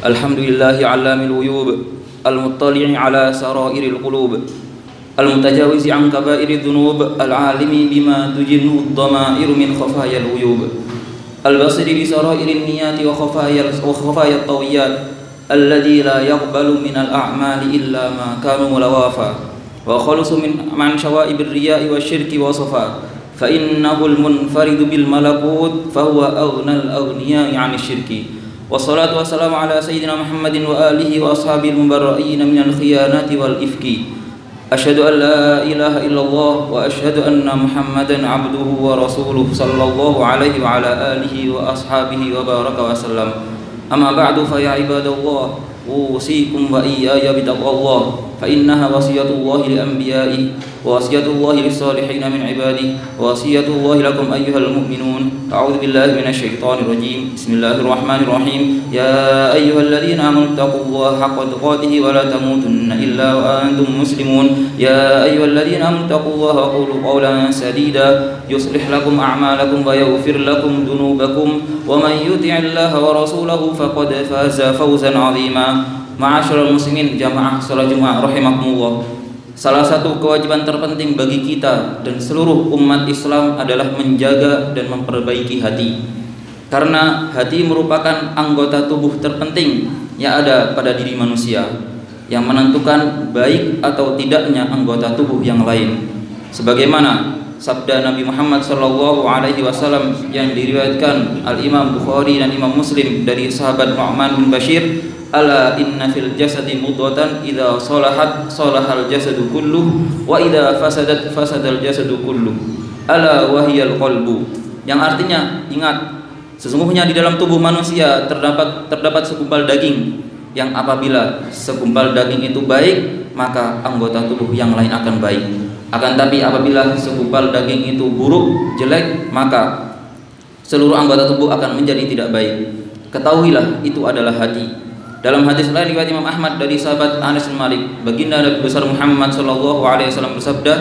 Alhamdulillahi alamil ghuyub, al-muttali'i ala sarairil qulub, al-mutajawizi an kabairi dhunub, al-alimi bima tujinnu ad-dama'ir min khafayal ghuyub, al-basiri bi sarairin niyati wa khafayat tawiyat, alladhi la yaqbalu min al-a'mali illa ma kanu lawafa, wa khalusu man syawa'ibir riya'i wa syirki wa safa, fa innahul munfaridu bil malakut fa huwa aghnal aghniya'i 'anil syirki. Wassalatu wassalamu ala sayyidina Muhammadin wa alihi wa ashabil mubarra'in minal khiyanati wal ifki. Asyhadu an la ilaha illallah wa asyhadu anna Muhammadan 'abduhu wa rasuluh sallallahu alaihi wa ala alihi wa ashabihi wa baraka wa sallam. Amma ba'du fa ya ibadallah, usikum wa iyaya bitaqwallah, fa innaha wasiyatullahi li anbiya'ihi wa wasiyatullahi lis salihin min ibadihi wa wasiyatullahi lakum ayyuhal mu'minun. A'udzu billahi minasy syaithanir rajim. Bismillahirrahmanirrahim. Ya ayyuhalladzina amanu taqullaha haqqa tuqatih wa la tamutunna illa wa antum muslimun. Ya ayyuhalladzina amanu taqullaha wa qulu qawlan sadida yuslih lakum a'malakum wa yaghfir lakum dhunubakum wa man yuti'illaha wa rasulahu faqad faza fawzan 'azima. Ma'asyiral muslimin jamaah salat Jumat rahimakumullah. Salah satu kewajiban terpenting bagi kita dan seluruh umat Islam adalah menjaga dan memperbaiki hati. Karena hati merupakan anggota tubuh terpenting yang ada pada diri manusia, yang menentukan baik atau tidaknya anggota tubuh yang lain. Sebagaimana sabda Nabi Muhammad SAW yang diriwayatkan Al-Imam Bukhari dan Imam Muslim dari sahabat Nu'man bin Bashir, ala inna fil jasadi mudghatan idza salahat salahal jasadu kulluh wa idza fasadat fasadal jasadu kulluh ala wahiyal qalbu. Yang artinya, ingat, sesungguhnya di dalam tubuh manusia terdapat segumpal daging, yang apabila segumpal daging itu baik, maka anggota tubuh yang lain akan baik. Akan tapi apabila segumpal daging itu buruk, jelek, maka seluruh anggota tubuh akan menjadi tidak baik. Ketahuilah, itu adalah hati. Dalam hadis lain riwayat Imam Ahmad dari sahabat Anas bin Malik, baginda Nabi besar Muhammad sallallahu alaihi wasallam bersabda,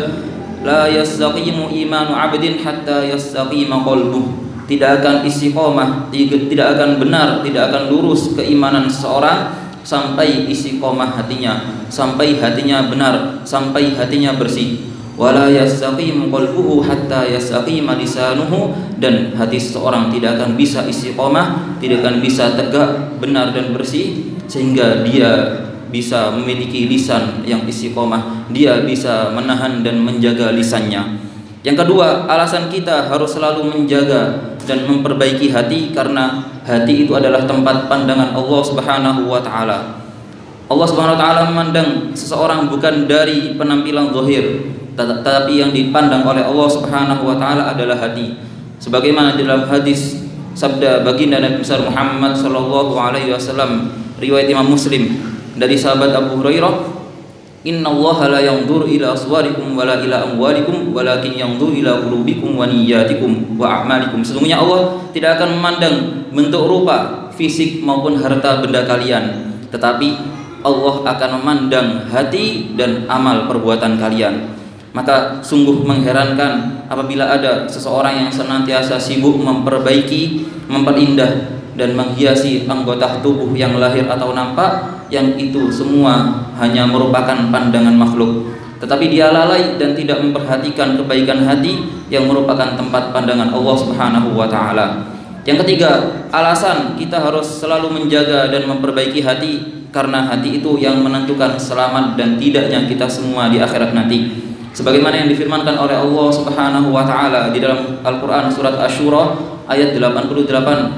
la yastaqimu imanu 'abdin hatta yastaqima qalbuh. Tidak akan istiqomah, tidak akan benar, tidak akan lurus keimanan seseorang sampai istiqomah hatinya, sampai hatinya benar, sampai hatinya bersih. Wala yastaqimu qalbuhu hatta yastaqima lisanuhu, dan hati seseorang tidak akan bisa istiqomah, tidak akan bisa tegak, benar dan bersih sehingga dia bisa memiliki lisan yang istiqomah, dia bisa menahan dan menjaga lisannya. Yang kedua, alasan kita harus selalu menjaga dan memperbaiki hati karena hati itu adalah tempat pandangan Allah Subhanahu wa taala. Allah Subhanahu wa taala memandang seseorang bukan dari penampilan zahir, tetapi yang dipandang oleh Allah Subhanahu wa taala adalah hati. Sebagaimana dalam hadis sabda baginda Nabi besar Muhammad sallallahu alaihi wasallam riwayat Imam Muslim dari sahabat Abu Hurairah, innallaha la yanzuru ila aswarikum wala ila amwalikum walakin yanzuru ila qulubikum wa niyyatikum wa a'malikum. Sesungguhnya Allah tidak akan memandang bentuk rupa, fisik maupun harta benda kalian, tetapi Allah akan memandang hati dan amal perbuatan kalian. Maka sungguh mengherankan apabila ada seseorang yang senantiasa sibuk memperbaiki, memperindah dan menghiasi anggota tubuh yang lahir atau nampak, yang itu semua hanya merupakan pandangan makhluk, tetapi dia lalai dan tidak memperhatikan kebaikan hati yang merupakan tempat pandangan Allah Subhanahu wa taala. Yang ketiga, alasan kita harus selalu menjaga dan memperbaiki hati karena hati itu yang menentukan selamat dan tidaknya kita semua di akhirat nanti. Sebagaimana yang difirmankan oleh Allah Subhanahu wa taala di dalam Al-Qur'an surat Asy-Syura ayat 88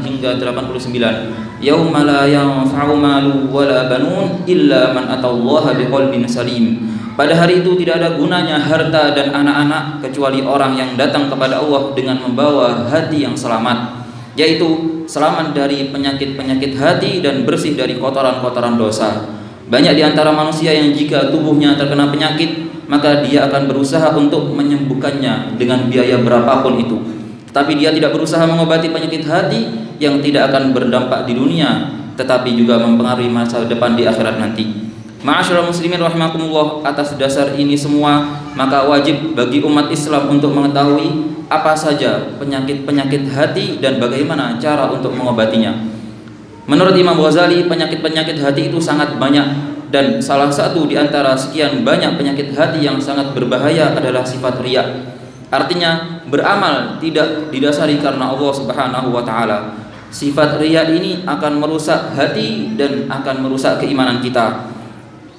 hingga 89. Yauma la yanfa'u malu wala banun illa man atallaha biqalbin salim. Pada hari itu tidak ada gunanya harta dan anak-anak kecuali orang yang datang kepada Allah dengan membawa hati yang selamat, yaitu selamat dari penyakit-penyakit hati dan bersih dari kotoran-kotoran dosa. Banyak di antara manusia yang jika tubuhnya terkena penyakit, maka dia akan berusaha untuk menyembuhkannya dengan biaya berapapun itu. Tetapi dia tidak berusaha mengobati penyakit hati yang tidak akan berdampak di dunia, tetapi juga mempengaruhi masa depan di akhirat nanti. Ma'asyiral muslimin rahimakumullah, atas dasar ini semua, maka wajib bagi umat Islam untuk mengetahui apa saja penyakit-penyakit hati dan bagaimana cara untuk mengobatinya. Menurut Imam Ghazali, penyakit-penyakit hati itu sangat banyak, dan salah satu di antara sekian banyak penyakit hati yang sangat berbahaya adalah sifat riya. Artinya beramal tidak didasari karena Allah Subhanahu wa taala. Sifat riya ini akan merusak hati dan akan merusak keimanan kita.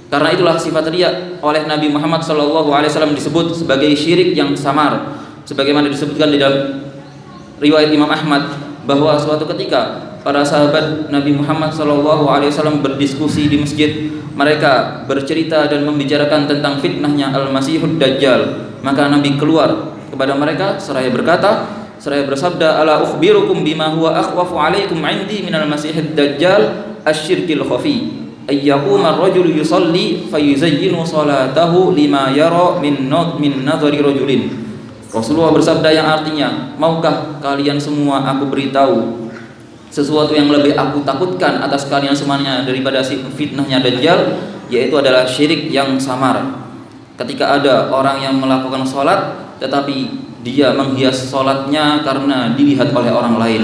Karena itulah sifat riya oleh Nabi Muhammad SAW disebut sebagai syirik yang samar. Sebagaimana disebutkan di dalam riwayat Imam Ahmad bahwa suatu ketika para sahabat Nabi Muhammad SAW berdiskusi di masjid. Mereka bercerita dan membicarakan tentang fitnahnya Al-Masihud Dajjal. Maka Nabi keluar kepada mereka seraya bersabda, ala ukhbirukum bima huwa akhwafu alaikum indi minal Masihid Dajjal asyirkil khafi ayyaquma ar-rajulu yusalli fayuzayyinu salatahu lima yara min nadhari rajulin. Rasulullah bersabda yang artinya, maukah kalian semua aku beritahu sesuatu yang lebih aku takutkan atas kalian semuanya daripada fitnahnya Dajjal, yaitu adalah syirik yang samar. Ketika ada orang yang melakukan sholat tetapi dia menghias sholatnya karena dilihat oleh orang lain,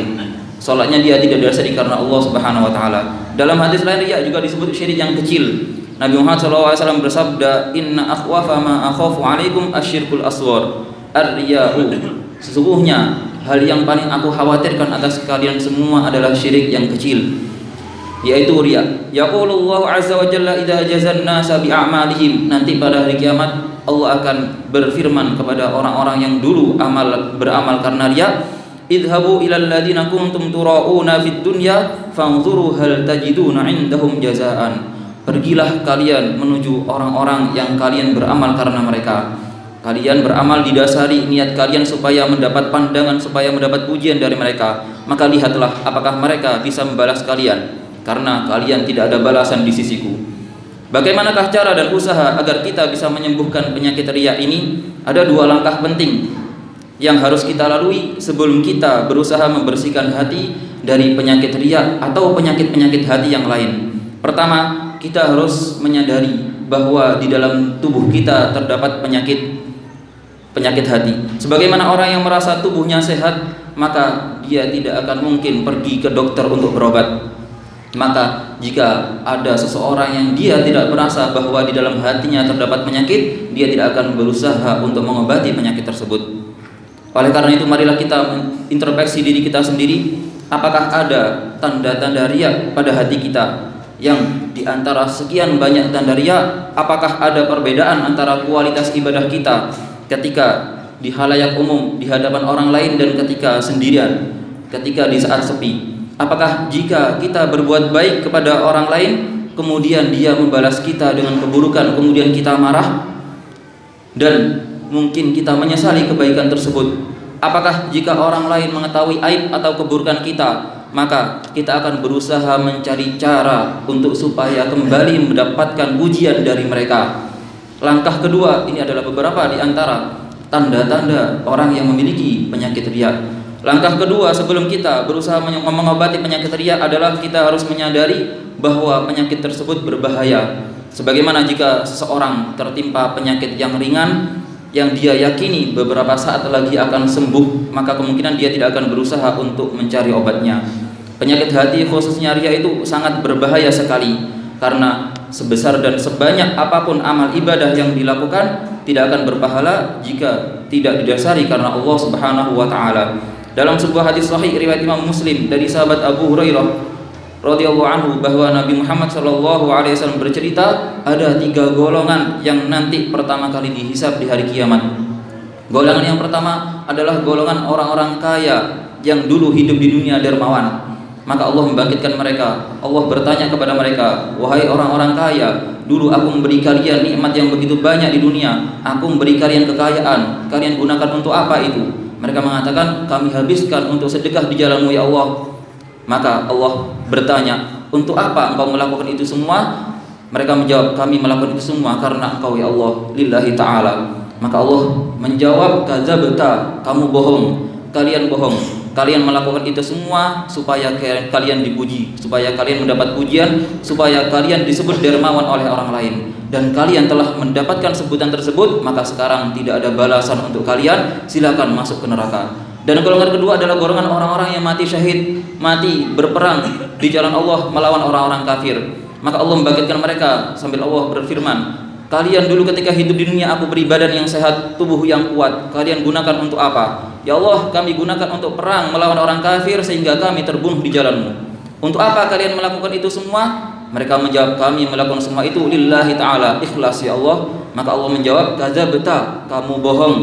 sholatnya dia tidak didasari karena Allah Subhanahu wa taala. Dalam hadis lain riya juga disebut syirik yang kecil. Nabi Muhammad SAW bersabda, inna akhwafa ma akhafu alaikum asyirkul aswar ar-riya'u. Sesungguhnya hal yang paling aku khawatirkan atas kalian semua adalah syirik yang kecil, yaitu riya. Yaqulullahu azza wa jalla idza jazan nasa bi'amalihim. Nanti pada hari kiamat Allah akan berfirman kepada orang-orang yang dulu beramal karena riya, idhabu ilal ladina kuntum tura'una fid dunya fanzuru hal tajiduna indahum jazaan. Pergilah kalian menuju orang-orang yang kalian beramal karena mereka. Kalian beramal didasari niat kalian supaya mendapat pandangan, supaya mendapat pujian dari mereka. Maka lihatlah apakah mereka bisa membalas kalian, karena kalian tidak ada balasan di sisiku. Bagaimanakah cara dan usaha agar kita bisa menyembuhkan penyakit riya ini? Ada dua langkah penting yang harus kita lalui sebelum kita berusaha membersihkan hati dari penyakit riya atau penyakit-penyakit hati yang lain. Pertama, kita harus menyadari bahwa di dalam tubuh kita terdapat penyakit hati. Sebagaimana orang yang merasa tubuhnya sehat, maka dia tidak akan mungkin pergi ke dokter untuk berobat. Maka jika ada seseorang yang dia tidak merasa bahwa di dalam hatinya terdapat penyakit, dia tidak akan berusaha untuk mengobati penyakit tersebut. Oleh karena itu, marilah kita introspeksi diri kita sendiri. Apakah ada tanda-tanda riya pada hati kita? Yang di antara sekian banyak tanda riya, apakah ada perbedaan antara kualitas ibadah kita ketika di halayak umum, di hadapan orang lain, dan ketika sendirian, ketika di saat sepi? Apakah jika kita berbuat baik kepada orang lain, kemudian dia membalas kita dengan keburukan, kemudian kita marah dan mungkin kita menyesali kebaikan tersebut? Apakah jika orang lain mengetahui aib atau keburukan kita, maka kita akan berusaha mencari cara untuk supaya kembali mendapatkan pujian dari mereka? Langkah kedua, ini adalah beberapa di antara tanda-tanda orang yang memiliki penyakit riya. Langkah kedua sebelum kita berusaha mengobati penyakit riya adalah kita harus menyadari bahwa penyakit tersebut berbahaya. Sebagaimana jika seseorang tertimpa penyakit yang ringan yang dia yakini beberapa saat lagi akan sembuh, maka kemungkinan dia tidak akan berusaha untuk mencari obatnya. Penyakit hati khususnya riya itu sangat berbahaya sekali, karena sebesar dan sebanyak apapun amal ibadah yang dilakukan tidak akan berpahala jika tidak didasari karena Allah Subhanahu wa taala. Dalam sebuah hadis sahih riwayat Imam Muslim dari sahabat Abu Hurairah radhiyallahu anhu bahwa Nabi Muhammad SAW bercerita, ada 3 golongan yang nanti pertama kali dihisab di hari kiamat. Golongan yang pertama adalah golongan orang-orang kaya yang dulu hidup di dunia dermawan. Maka Allah membangkitkan mereka. Allah bertanya kepada mereka, wahai orang-orang kaya, dulu aku memberi kalian nikmat yang begitu banyak di dunia. Aku memberi kalian kekayaan, kalian gunakan untuk apa itu? Mereka mengatakan, kami habiskan untuk sedekah di jalan-Mu ya Allah. Maka Allah bertanya, untuk apa engkau melakukan itu semua? Mereka menjawab, kami melakukan itu semua karena Engkau ya Allah, lillahi ta'ala. Maka Allah menjawab, kadzabta, kamu bohong, kalian bohong. Kalian melakukan itu semua supaya kalian dipuji, supaya kalian mendapat pujian, supaya kalian disebut dermawan oleh orang lain. Dan kalian telah mendapatkan sebutan tersebut, maka sekarang tidak ada balasan untuk kalian, silakan masuk ke neraka. Dan golongan kedua adalah golongan orang-orang yang mati syahid, mati berperang di jalan Allah melawan orang-orang kafir. Maka Allah membangkitkan mereka sambil Allah berfirman, kalian dulu ketika hidup di dunia aku beri badan yang sehat, tubuh yang kuat. Kalian gunakan untuk apa? Ya Allah, kami gunakan untuk perang melawan orang kafir sehingga kami terbunuh di jalan-Mu. Untuk apa kalian melakukan itu semua? Mereka menjawab, kami melakukan semua itu lillahi ta'ala, ikhlas ya Allah. Maka Allah menjawab, kadzabta, kamu bohong,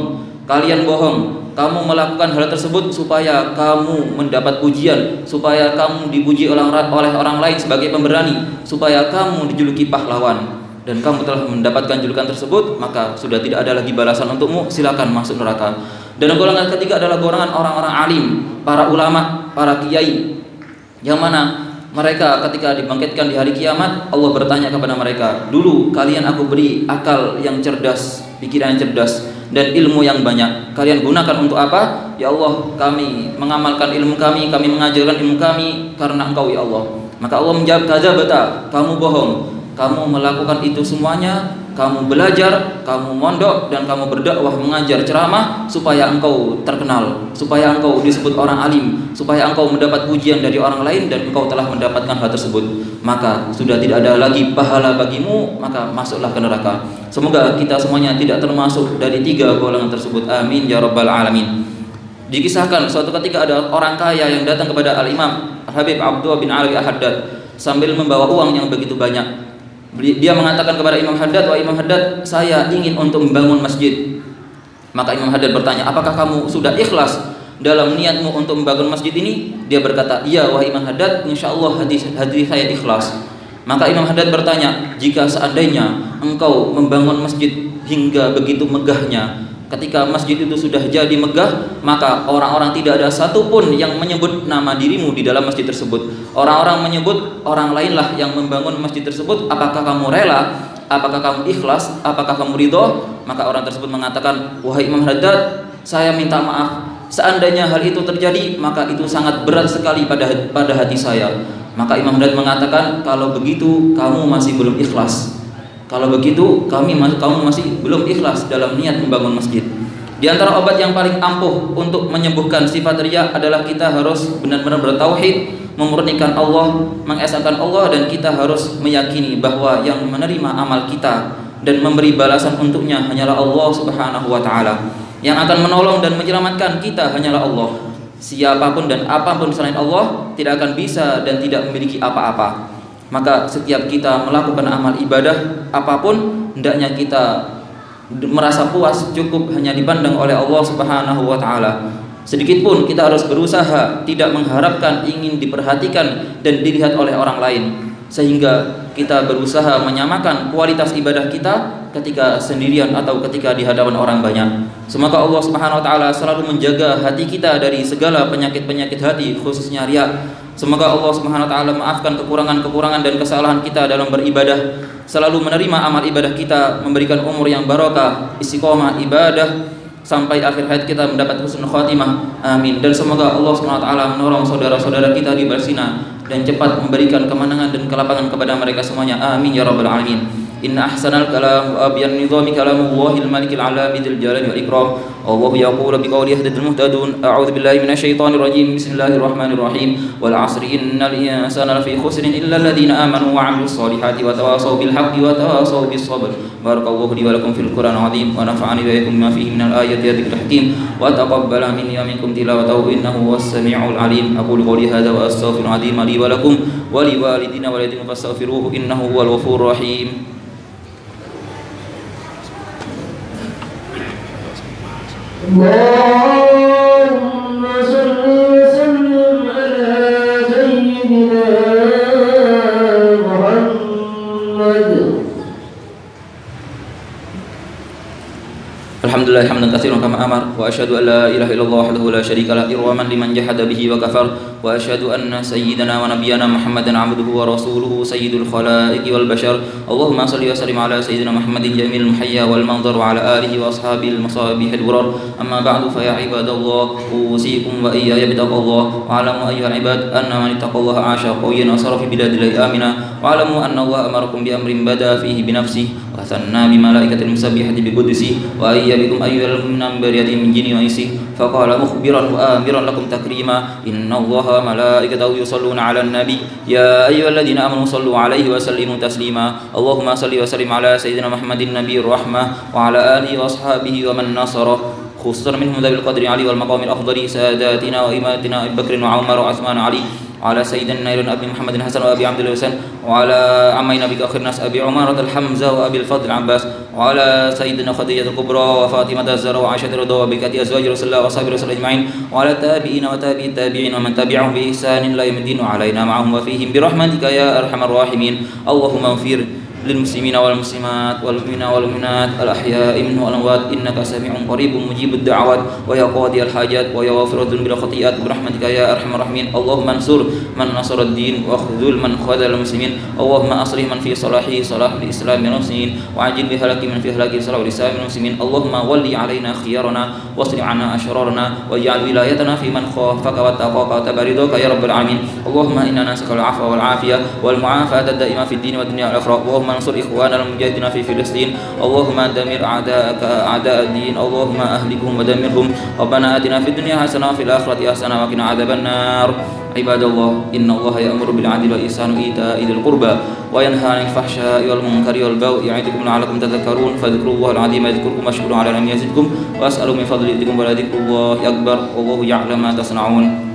kalian bohong. Kamu melakukan hal tersebut supaya kamu mendapat pujian, supaya kamu dipuji oleh orang lain sebagai pemberani, supaya kamu dijuluki pahlawan. Dan kamu telah mendapatkan julukan tersebut, maka sudah tidak ada lagi balasan untukmu, silakan masuk neraka. Dan golongan ketiga adalah golongan orang-orang alim, para ulama, para kiai, yang mana mereka ketika dibangkitkan di hari kiamat, Allah bertanya kepada mereka, dulu kalian aku beri akal yang cerdas, pikiran yang cerdas, dan ilmu yang banyak. Kalian gunakan untuk apa? Ya Allah, kami mengamalkan ilmu kami mengajarkan ilmu kami karena Engkau ya Allah. Maka Allah menjawab, kadzabta, kamu bohong. Kamu melakukan itu semuanya, kamu belajar, kamu mondok, dan kamu berdakwah, mengajar, ceramah supaya engkau terkenal, supaya engkau disebut orang alim, supaya engkau mendapat pujian dari orang lain, dan engkau telah mendapatkan hal tersebut. Maka sudah tidak ada lagi pahala bagimu, maka masuklah ke neraka. Semoga kita semuanya tidak termasuk dari tiga golongan tersebut. Amin ya rabbal alamin. Dikisahkan suatu ketika ada orang kaya yang datang kepada Al-Imam Habib Abdullah bin Ali Al-Haddad sambil membawa uang yang begitu banyak. Dia mengatakan kepada Imam Haddad, wahai Imam Haddad, saya ingin untuk membangun masjid. Maka Imam Haddad bertanya, apakah kamu sudah ikhlas dalam niatmu untuk membangun masjid ini? Dia berkata, iya wahai Imam Haddad, insyaallah hati saya ikhlas. Maka Imam Haddad bertanya, jika seandainya engkau membangun masjid hingga begitu megahnya, ketika masjid itu sudah jadi megah, maka orang-orang tidak ada satupun yang menyebut nama dirimu di dalam masjid tersebut. Orang-orang menyebut orang lainlah yang membangun masjid tersebut. Apakah kamu rela? Apakah kamu ikhlas? Apakah kamu ridho? Maka orang tersebut mengatakan, wahai Imam Haddad, saya minta maaf. Seandainya hal itu terjadi, maka itu sangat berat sekali pada hati saya. Maka Imam Haddad mengatakan, kalau begitu kamu masih belum ikhlas. Kalau begitu kamu masih belum ikhlas dalam niat membangun masjid. Di antara obat yang paling ampuh untuk menyembuhkan sifat riya adalah kita harus benar-benar bertauhid, memurnikan Allah, mengesahkan Allah, dan kita harus meyakini bahwa yang menerima amal kita dan memberi balasan untuknya hanyalah Allah Subhanahu wa taala. Yang akan menolong dan menyelamatkan kita hanyalah Allah. Siapapun dan apapun selain Allah tidak akan bisa dan tidak memiliki apa-apa. Maka setiap kita melakukan amal ibadah apapun, hendaknya kita merasa puas cukup hanya dipandang oleh Allah Subhanahu wa taala. Sedikit pun kita harus berusaha tidak mengharapkan ingin diperhatikan dan dilihat oleh orang lain, sehingga kita berusaha menyamakan kualitas ibadah kita ketika sendirian atau ketika di hadapan orang banyak. Semoga Allah Subhanahu wa taala selalu menjaga hati kita dari segala penyakit-penyakit hati, khususnya riya. Semoga Allah Subhanahu wa taala maafkan kekurangan-kekurangan dan kesalahan kita dalam beribadah, selalu menerima amal ibadah kita, memberikan umur yang barokah, istiqomah ibadah sampai akhir hayat kita mendapat husnul khatimah. Amin. Dan semoga Allah Subhanahu wa taala menolong saudara-saudara kita di Palestina dan cepat memberikan kemenangan dan kelapangan kepada mereka semuanya. Amin ya rabbal alamin. Inna ahsanal kalam wa abyan nizami kalamullahil malikil alami dzil jalali wal ikram. Allah yaqulu biqawli yahdil muhtadun. A'udzu billahi minasy syaithanir rajim. Bismillahirrahmanirrahim. Wal 'asri innal insana lafi khusrin illa alladziina aamanu wa 'amilus solihati wa tawassaw bil haqqi wa tawassaw bis sabr. Barakallahu li wa lakum fil Qur'anil 'azim wa nafa'ani wa iyyakum bima fihi minal ayati wa dzikril hakim wa taqabbala minni wa minkum tilawatahu innahu was samiul 'alim. Aqulu qawli hadza wa astaghfiru li wa lakum wa li walidina wa lilladziina fastaghfiruhu innahu huwal ghafurur rahim. اللهم صل وسلم على سيدنا محمد. Alhamdulillah hamdan katsiran kama amar wa asyhadu an la ilaha illallah wahdahu la syarika lah irwaman liman jahada bihi wa kafar وأشهد أن سيدنا ونبينا محمدا عبده ورسوله سيد الخلائق والبشر. اللهم صل وسلم على سيدنا محمد جميل المحيا والمنظر وعلى آله وأصحابه المصابيح الغرر. أما بعد فيا عباد الله أوصيكم وإياي بتقوى الله. واعلموا أيها العباد أن من اتقى الله عاش قويا وصار في بلاد الله آمنا. واعلموا أن الله أمركم بأمر بدأ فيه بنفسه وثنى بملائكة المسبحة بقدسه وأي بكم أيها المؤمنون من برية من جن وإنس فقال مخبرا وآمرا لكم تكريما إن الله ملائكته يصلون على النبي يا أيها الذين آمنوا صلوا عليه وسلموا تسليما. اللهم صل وسلم على سيدنا محمد النبي الرحمة وعلى آله وأصحابه ومن نصره خصوصا منهم ذوي القدر علي والمقام الأفضل ساداتنا وإمامتنا أبي بكر وعمر وعثمان علي وعلى سيدنا نير أبي محمد الحسن وأبي عبد الله الحسن وعلى عمين أبي أخر الناس أبي عمارة الحمزة وأبي الفضل العباس وعلى سيدنا خديجة الكبرى وفاطمة الزهراء وعائشة رضا وبكات أزواج رسول الله وصحبه رسول أجمعين وعلى التابعين وتابعي التابعين ومن تبعهم بإحسان إلى يوم الدين وعلينا معهم وفيهم برحمتك يا أرحم الراحمين. اللهم اغفر للمسلمين والمسلمات والمؤمنين والمؤمنات الأحياء منهم والأموات إنك سميع قريب مجيب الدعوات ويا قاضي الحاجات ويا غافر الذنوب والخطيئات برحمتك يا أرحم الراحمين. اللهم انصر من نصر الدين واخذل من خذل المسلمين. اللهم أصلح من في صلاحه صلاح الإسلام والمسلمين وعجل بهلاك من في هلاك صلاح الإسلام والمسلمين. اللهم ولي علينا خيارنا واصرف عنا أشرارنا واجعل ولايتنا في من خافك واتقاك واتبع رضاك يا رب العالمين. اللهم إنا نسألك العفو والعافية والمعافاة الدائمة في الدين والدنيا والآخرة. اللهم انصر إخواننا المجاهدين في فلسطين. اللهم دمر أعداءك أعداء الدين. اللهم أهلكهم ودمرهم. ربنا آتنا في الدنيا حسنة وفي الآخرة حسنة وقنا عذاب النار. عباد الله إن الله يأمر بالعدل والإحسان وإيتاء ذي القربى وينهى عن الفحشاء والمنكر والبغي يعظكم لعلكم تذكرون فاذكروا الله العظيم يذكركم واشكروا على نعمه يزدكم واسألوا من فضله يزدكم ولذكر الله أكبر والله يعلم ما تصنعون.